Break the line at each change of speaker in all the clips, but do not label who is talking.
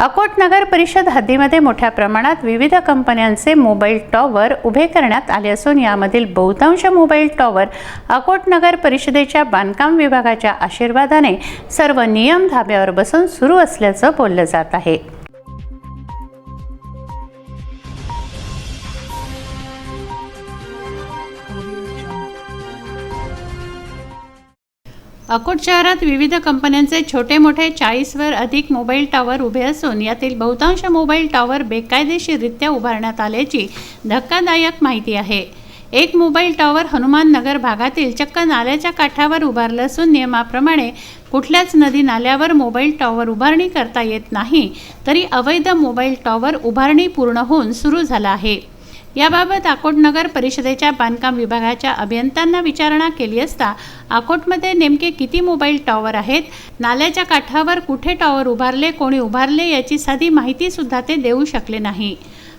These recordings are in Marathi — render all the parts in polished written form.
अकोट नगर परिषद हद्दीमध्ये मोठ्या प्रमाणात विविध कंपन्यांचे मोबाईल टॉवर उभे करण्यात आले असून यामधील बहुतांश मोबाईल टॉवर अकोट नगर परिषदेच्या बांधकाम विभागाच्या आशीर्वादाने सर्व नियम धाब्यावर बसून सुरू असल्याचं बोललं जात आहे। अकोट शहरात विविध कंपन्यांचे छोटे मोठे 40 वर अधिक मोबाईल टॉवर उभे असून यातील बहुतांश मोबाईल टॉवर बेकायदेशीररित्या उभारण्यात आल्याची धक्कादायक माहिती आहे। एक मोबाईल टॉवर हनुमान नगर भागातील चक्क नाल्याच्या काठावर उभारलं असून नियमाप्रमाणे कुठल्याच नदी नाल्यावर मोबाईल टॉवर उभारणी करता येत नाही, तरी अवैध मोबाईल टॉवर उभारणी पूर्ण होऊन सुरू झाला आहे। याबाबत अकोट नगर परिषदेच्या बांधकाम विभागाच्या अभियंत्यांना विचारणा केली असता अकोटमध्ये नेमके किती मोबाईल टॉवर आहेत, नाल्याच्या काठावर कुठे टॉवर उभारले, कोणी उभारले याची साधी माहिती सुद्धा ते देऊ शकले नाही।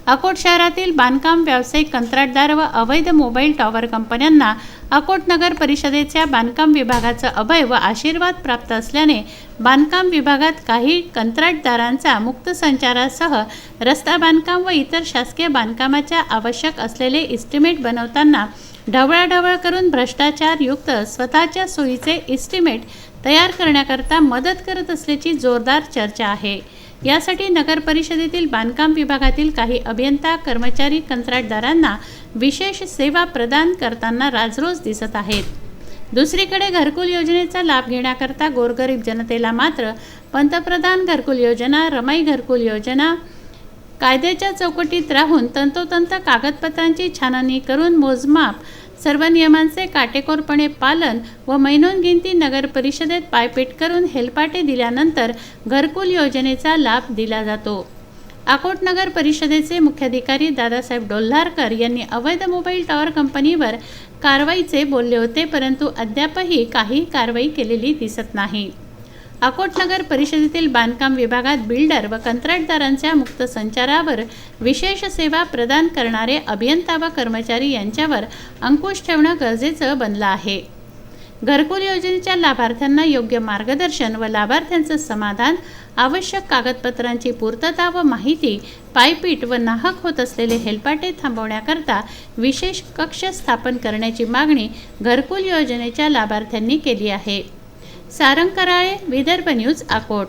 अकोट शहरातील बांधकाम व्यावसायिक कंत्राटदार व अवैध मोबाईल टॉवर कंपन्यांना अकोट नगर परिषदेच्या बांधकाम विभागाचा अभय व आशीर्वाद प्राप्त असल्याने बांधकाम विभागात काही कंत्राटदारांचा मुक्त संचारासह रस्ता बांधकाम व इतर शासकीय बांधकामाच्या आवश्यक असलेले इस्टिमेट बनवताना ढवळाढवळ करून भ्रष्टाचार युक्त स्वतःच्या सोयीचे इस्टिमेट तयार करण्याकरता मदत करत असल्याची जोरदार चर्चा आहे। यासाठी नगर परिषदेतील बांधकाम विभागातील काही अभियंता कर्मचारी कंत्राटदारांना विशेष सेवा प्रदान करताना राजरोज दिसत आहेत। दुसरीकडे घरकुल योजनेचा लाभ घेण्याकरता गोरगरीब जनतेला मात्र पंतप्रधान घरकुल योजना, रमाई घरकुल योजना कायद्याच्या चौकटीत राहून तंतोतंत कागदपत्रांची छाननी करून मोजमाप सर्व नियमांचे काटेकोरपणे पालन व मैनोनगिनती नगर परिषदेत पायपीट करून हेलपाटे दिल्यानंतर घरकुल योजनेचा लाभ दिला जातो। अकोट नगर परिषदेचे मुख्याधिकारी दादासाहेब डोल्हारकर यांनी अवैध मोबाईल टॉवर कंपनीवर कारवाईचे बोलले होते, परंतु अद्यापही काही कारवाई केलेली दिसत नाही। अकोट नगर परिषदेतील बांधकाम विभागात बिल्डर व कंत्राटदारांच्या मुक्त संचारावर विशेष सेवा प्रदान करणारे अभियंता व कर्मचारी यांच्यावर अंकुश ठेवणं गरजेचं बनलं आहे। घरकुल योजनेच्या लाभार्थ्यांना योग्य मार्गदर्शन व लाभार्थ्यांचं समाधान, आवश्यक कागदपत्रांची पूर्तता व माहिती, पायपीट व नाहक होत असलेले हेलपाटे थांबवण्याकरता विशेष कक्ष स्थापन करण्याची मागणी घरकुल योजनेच्या लाभार्थ्यांनी केली आहे। सारंग कराळे, विदर्भ न्यूज, अकोट।